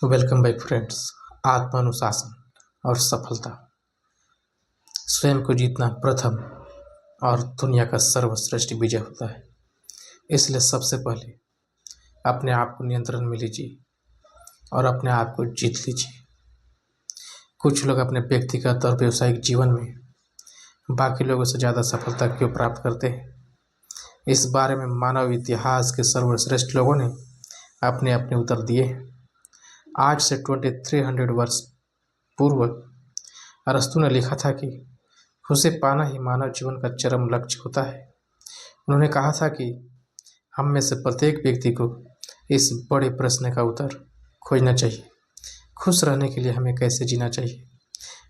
Welcome back friends. आत्मानुशासन और सफलता। स्वयं को जीतना प्रथम और दुनिया का सर्वश्रेष्ठ विजय होता है। इसलिए सबसे पहले अपने आप को नियंत्रण में लीजिए और अपने आप को जीत लीजिए। कुछ लोग अपने व्यक्तिगत और व्यवसायिक जीवन में बाकी लोगों से ज़्यादा सफलता क्यों प्राप्त करते हैं, इस बारे में मानव इतिहास के सर्वश्रेष्ठ लोगों ने अपने अपने उत्तर दिए हैं। आज से 2300 वर्ष पूर्व अरस्तु ने लिखा था कि खुशी पाना ही मानव जीवन का चरम लक्ष्य होता है। उन्होंने कहा था कि हम में से प्रत्येक व्यक्ति को इस बड़े प्रश्न का उत्तर खोजना चाहिए, खुश रहने के लिए हमें कैसे जीना चाहिए।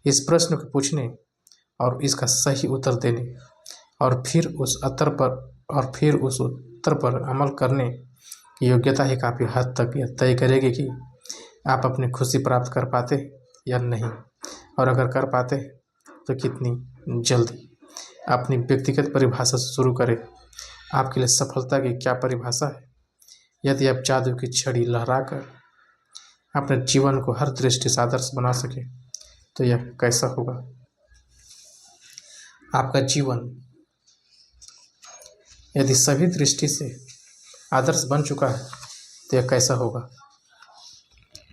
इस प्रश्न को पूछने और इसका सही उत्तर देने और फिर उस उत्तर पर अमल करने की योग्यता ही काफ़ी हद तक यह तय करेगी कि आप अपनी खुशी प्राप्त कर पाते या नहीं, और अगर कर पाते तो कितनी जल्दी। अपनी व्यक्तिगत परिभाषा से शुरू करें। आपके लिए सफलता की क्या परिभाषा है? यदि आप जादू की छड़ी लहराकर अपने जीवन को हर दृष्टि से आदर्श बना सके तो यह कैसा होगा? आपका जीवन यदि सभी दृष्टि से आदर्श बन चुका है तो यह कैसा होगा?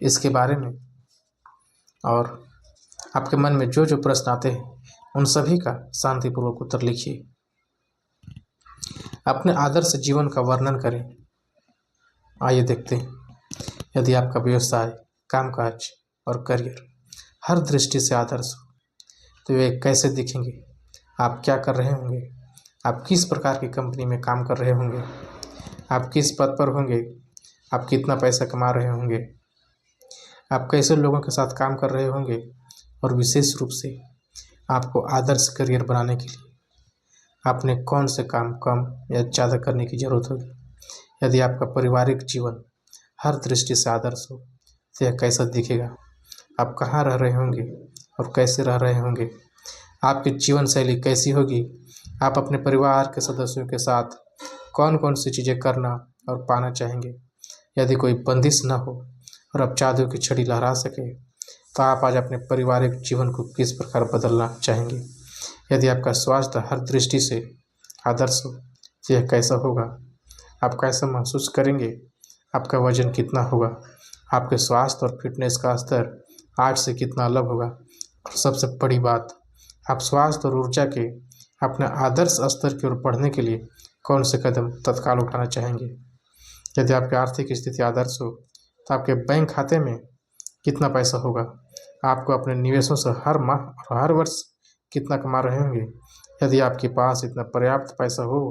इसके बारे में और आपके मन में जो जो प्रश्न आते हैं उन सभी का शांतिपूर्वक उत्तर लिखिए। अपने आदर्श जीवन का वर्णन करें। आइए देखते हैं, यदि आपका व्यवसाय, कामकाज और करियर हर दृष्टि से आदर्श हो तो वे कैसे दिखेंगे? आप क्या कर रहे होंगे? आप किस प्रकार की कंपनी में काम कर रहे होंगे? आप किस पद पर होंगे? आप कितना पैसा कमा रहे होंगे? आप कैसे लोगों के साथ काम कर रहे होंगे? और विशेष रूप से आपको आदर्श करियर बनाने के लिए आपने कौन से काम कम या ज़्यादा करने की ज़रूरत होगी? यदि आपका पारिवारिक जीवन हर दृष्टि से आदर्श हो तो यह कैसा दिखेगा? आप कहाँ रह रहे होंगे और कैसे रह रहे होंगे? आपकी जीवन शैली कैसी होगी? आप अपने परिवार के सदस्यों के साथ कौन कौन सी चीज़ें करना और पाना चाहेंगे? यदि कोई बंदिश न हो और आप जादू की छड़ी लहरा सके तो आप आज अपने पारिवारिक जीवन को किस प्रकार बदलना चाहेंगे? यदि आपका स्वास्थ्य हर दृष्टि से आदर्श हो तो यह कैसा होगा? आप कैसा महसूस करेंगे? आपका वजन कितना होगा? आपके स्वास्थ्य और फिटनेस का स्तर आज से कितना अलग होगा? और सबसे बड़ी बात, आप स्वास्थ्य और ऊर्जा के अपने आदर्श स्तर की ओर बढ़ने के लिए कौन से कदम तत्काल उठाना चाहेंगे? यदि आपकी आर्थिक स्थिति आदर्श हो तो आपके बैंक खाते में कितना पैसा होगा? आपको अपने निवेशों से हर माह और हर वर्ष कितना कमा रहे होंगे? यदि आपके पास इतना पर्याप्त पैसा हो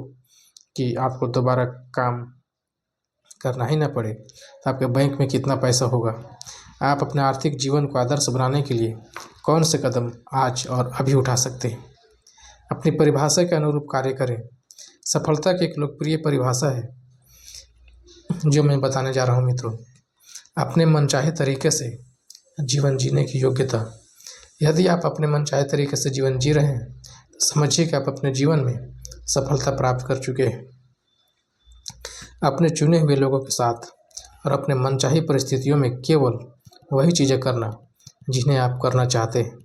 कि आपको दोबारा काम करना ही ना पड़े तो आपके बैंक में कितना पैसा होगा? आप अपने आर्थिक जीवन को आदर्श बनाने के लिए कौन से कदम आज और अभी उठा सकते हैं? अपनी परिभाषा के अनुरूप कार्य करें। सफलता की एक लोकप्रिय परिभाषा है जो मैं बताने जा रहा हूँ मित्रों। अपने मनचाहे तरीके से जीवन जीने की योग्यता। यदि आप अपने मनचाहे तरीके से जीवन जी रहे हैं तो समझिए कि आप अपने जीवन में सफलता प्राप्त कर चुके हैं। अपने चुने हुए लोगों के साथ और अपने मनचाही परिस्थितियों में केवल वही चीज़ें करना जिन्हें आप करना चाहते हैं।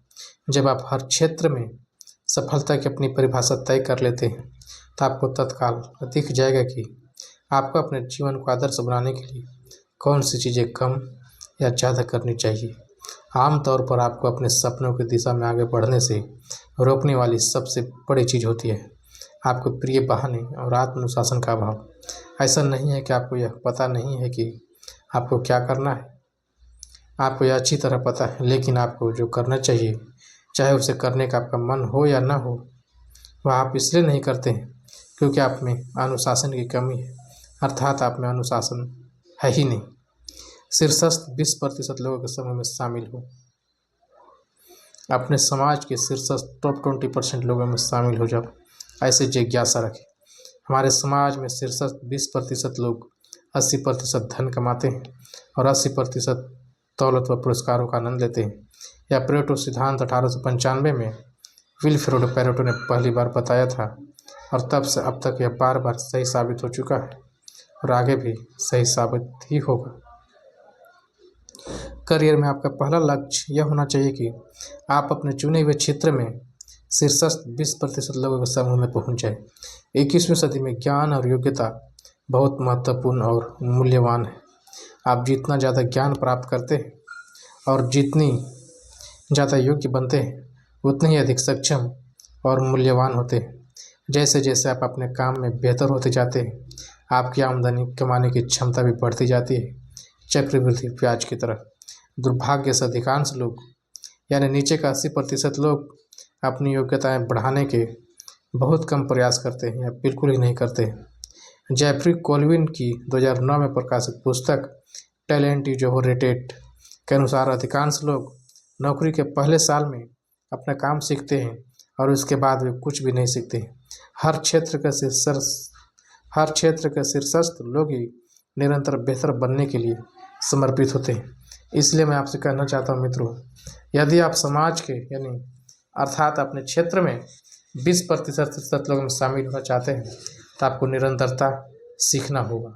जब आप हर क्षेत्र में सफलता की अपनी परिभाषा तय कर लेते हैं तो आपको तत्काल दिख जाएगा कि आपको अपने जीवन को आदर्श बनाने के लिए कौन सी चीज़ें कम या ज़्यादा करनी चाहिए। आमतौर पर आपको अपने सपनों की दिशा में आगे बढ़ने से रोकने वाली सबसे बड़ी चीज़ होती है आपको प्रिय बहाने और आत्मनुशासन का अभाव। ऐसा नहीं है कि आपको यह पता नहीं है कि आपको क्या करना है, आपको यह अच्छी तरह पता है, लेकिन आपको जो करना चाहिए, चाहे उसे करने का आपका मन हो या ना हो, वह आप इसलिए नहीं करते हैं क्योंकि आप में अनुशासन की कमी है, अर्थात आप में अनुशासन है ही नहीं। शीर्षस्थ 20% लोगों के समूह में शामिल हो। अपने समाज के शीर्षस्थ टॉप 20% लोगों में शामिल हो जाओ। ऐसे जिज्ञासा रखें। हमारे समाज में शीर्षस्थ 20% लोग 80% धन कमाते हैं और 80% दौलत व पुरस्कारों का आनंद लेते हैं। यह पेरेटो सिद्धांत 1895 में विल्फ्रेड पेरेटो ने पहली बार बताया था और तब से अब तक यह बार बार सही साबित हो चुका है और आगे भी सही साबित ही होगा। करियर में आपका पहला लक्ष्य यह होना चाहिए कि आप अपने चुने हुए क्षेत्र में शीर्षस्थ 20% लोगों के समूह में पहुंच जाए। 21वीं सदी में ज्ञान और योग्यता बहुत महत्वपूर्ण और मूल्यवान है। आप जितना ज़्यादा ज्ञान प्राप्त करते हैं और जितनी ज़्यादा योग्य बनते हैं उतने ही अधिक सक्षम और मूल्यवान होते हैं। जैसे जैसे आप अपने काम में बेहतर होते जाते हैं आपकी आमदनी कमाने की क्षमता भी बढ़ती जाती है, चक्रवृद्धि ब्याज की तरह। दुर्भाग्य से अधिकांश लोग यानी नीचे का 80% लोग अपनी योग्यताएं बढ़ाने के बहुत कम प्रयास करते हैं या बिल्कुल ही नहीं करते हैं। जेफरी कोल्विन की 2009 में प्रकाशित पुस्तक टैलेंट इज ओवररेटेड के अनुसार अधिकांश लोग नौकरी के पहले साल में अपना काम सीखते हैं और उसके बाद वे कुछ भी नहीं सीखते। हर क्षेत्र के शीर्षस्थ लोग ही निरंतर बेहतर बनने के लिए समर्पित होते हैं। इसलिए मैं आपसे कहना चाहता हूँ मित्रों, यदि आप समाज के यानी अर्थात अपने क्षेत्र में 20% लोगों में शामिल होना चाहते हैं तो आपको निरंतरता सीखना होगा,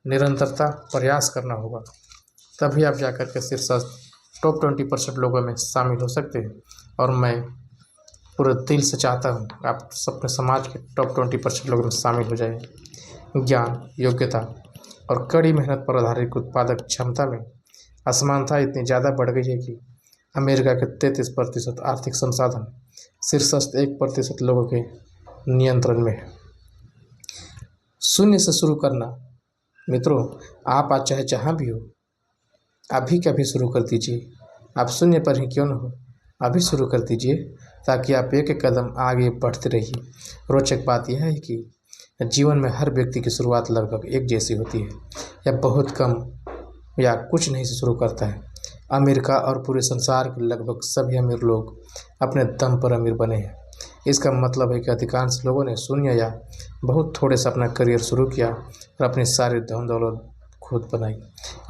निरंतरता प्रयास करना होगा, तभी आप जाकर के शीर्षस्थ टॉप 20% लोगों में शामिल हो सकते हैं। और मैं पूरे दिल से चाहता हूँ आप अपने समाज के टॉप 20% लोगों में शामिल हो जाएं। ज्ञान, योग्यता और कड़ी मेहनत पर आधारित उत्पादक क्षमता में असमानता इतनी ज़्यादा बढ़ गई है कि अमेरिका के 33% आर्थिक संसाधन शीर्षस्थ 1% लोगों के नियंत्रण में है। शून्य से शुरू करना। मित्रों, आप आज चाहे जहाँ भी हो अभी के अभी शुरू कर दीजिए। आप शून्य पर ही क्यों न हो, अभी शुरू कर दीजिए ताकि आप एक एक कदम आगे बढ़ते रहिए। रोचक बात यह है कि जीवन में हर व्यक्ति की शुरुआत लगभग एक जैसी होती है, या बहुत कम या कुछ नहीं से शुरू करता है। अमेरिका और पूरे संसार के लगभग सभी अमीर लोग अपने दम पर अमीर बने हैं। इसका मतलब है कि अधिकांश लोगों ने शून्य या बहुत थोड़े से अपना करियर शुरू किया और अपनी सारी धन दौलत खुद बनाई।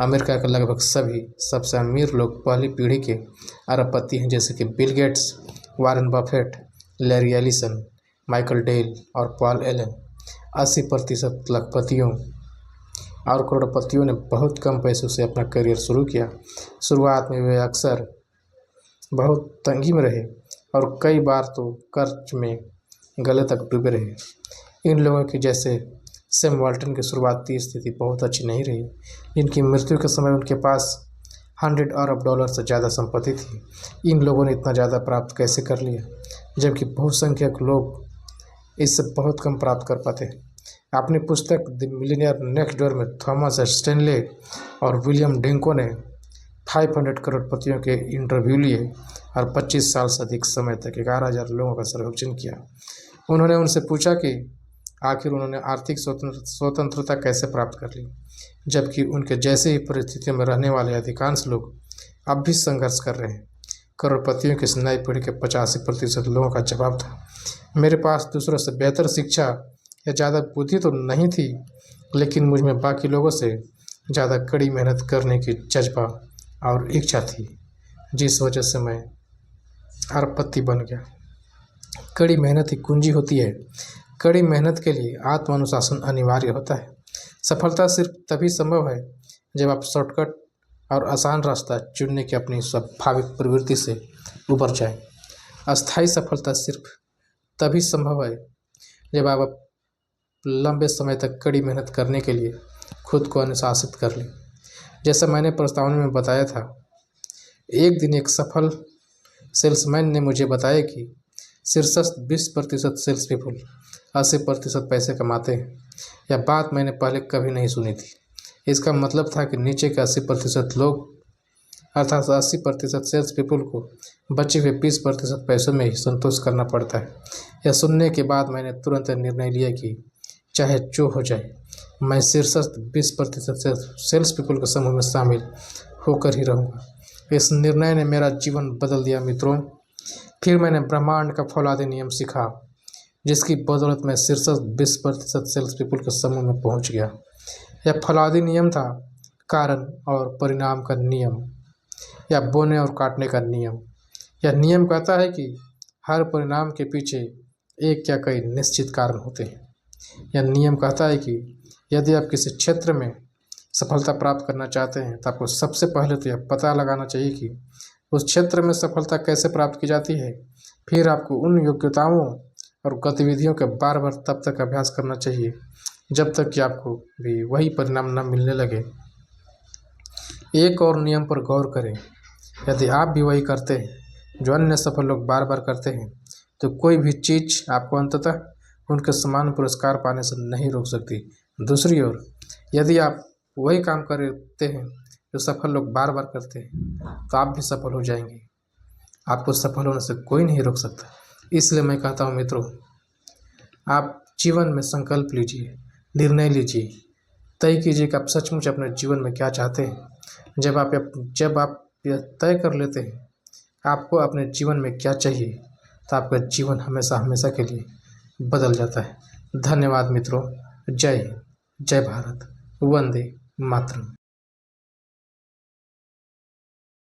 अमेरिका के लगभग सभी सबसे अमीर लोग पहली पीढ़ी के अरबपति हैं, जैसे कि Bill Gates, Warren Buffett, Larry Ellison, Michael Dell और पॉल एलन। 80% लखपतियों और करोड़पतियों ने बहुत कम पैसों से अपना करियर शुरू किया। शुरुआत में वे अक्सर बहुत तंगी में रहे और कई बार तो कर्ज में गले तक डूबे रहे। इन लोगों की जैसे सैम वाल्टन की शुरुआती स्थिति बहुत अच्छी नहीं रही, जिनकी मृत्यु के समय उनके पास $100 अरब से ज़्यादा संपत्ति थी। इन लोगों ने इतना ज़्यादा प्राप्त कैसे कर लिया, जबकि बहुसंख्यक लोग इससे बहुत कम प्राप्त कर पाते। अपनी पुस्तक द मिलियनेयर नेक्स्ट डोर में थॉमस स्टेनले और विलियम डेंको ने 500 करोड़पतियों के इंटरव्यू लिए और 25 साल से अधिक समय तक 11,000 लोगों का सर्वेक्षण किया। उन्होंने उनसे पूछा कि आखिर उन्होंने आर्थिक स्वतंत्रता कैसे प्राप्त कर ली, जबकि उनके जैसे ही परिस्थितियों में रहने वाले अधिकांश लोग अब भी संघर्ष कर रहे हैं। करोड़पतियों की इस नई पीढ़ी के 85% लोगों का जवाब था, मेरे पास दूसरों से बेहतर शिक्षा या ज़्यादा बुद्धि तो नहीं थी, लेकिन मुझ में बाकी लोगों से ज़्यादा कड़ी मेहनत करने की जज्बा और इच्छा थी, जिस वजह से मैं अरबपति बन गया। कड़ी मेहनत ही कुंजी होती है। कड़ी मेहनत के लिए आत्मानुशासन अनिवार्य होता है। सफलता सिर्फ तभी संभव है जब आप शॉर्टकट और आसान रास्ता चुनने की अपनी स्वाभाविक प्रवृत्ति से उबर जाएं। अस्थायी सफलता सिर्फ तभी संभव है जब आप लंबे समय तक कड़ी मेहनत करने के लिए खुद को अनुशासित कर लें। जैसा मैंने प्रस्तावना में बताया था, एक दिन एक सफल सेल्समैन ने मुझे बताया कि शीर्षस्थ 20% सेल्स पीपल 80% पैसे कमाते हैं। यह बात मैंने पहले कभी नहीं सुनी थी। इसका मतलब था कि नीचे के 80% लोग अर्थात 80% सेल्स पीपल को बचे हुए 20% पैसों में ही संतोष करना पड़ता है। यह सुनने के बाद मैंने तुरंत निर्णय लिया कि चाहे जो हो जाए मैं शीर्षस्थ 20% सेल्स पीपल के समूह में शामिल होकर ही रहूँगा। इस निर्णय ने मेरा जीवन बदल दिया मित्रों। फिर मैंने ब्रह्मांड का फौलादी नियम सीखा, जिसकी बदौलत मैं शीर्षस्थ 20% सेल्स पीपल के समूह में पहुँच गया। यह फौलादी नियम था कारण और परिणाम का नियम, या बोने और काटने का नियम। यह नियम कहता है कि हर परिणाम के पीछे एक या कई निश्चित कारण होते हैं। यह नियम कहता है कि यदि आप किसी क्षेत्र में सफलता प्राप्त करना चाहते हैं तो आपको सबसे पहले तो यह पता लगाना चाहिए कि उस क्षेत्र में सफलता कैसे प्राप्त की जाती है। फिर आपको उन योग्यताओं और गतिविधियों का बार बार तब तक अभ्यास करना चाहिए जब तक कि आपको भी वही परिणाम न मिलने लगे। एक और नियम पर गौर करें, यदि आप भी वही करते हैं जो अन्य सफल लोग बार बार करते हैं तो कोई भी चीज़ आपको अंततः उनके समान पुरस्कार पाने से नहीं रोक सकती। दूसरी ओर यदि आप वही काम करते हैं जो सफल लोग बार बार करते हैं तो आप भी सफल हो जाएंगे। आपको सफल होने से कोई नहीं रोक सकता। इसलिए मैं कहता हूँ मित्रों, आप जीवन में संकल्प लीजिए, निर्णय लीजिए, तय कीजिए कि आप सचमुच अपने जीवन में क्या चाहते हैं। जब आप यह तय कर लेते हैं आपको अपने जीवन में क्या चाहिए तो आपका जीवन हमेशा हमेशा के लिए बदल जाता है। धन्यवाद मित्रों। जय हिंद, जय भारत, वंदे मातरम।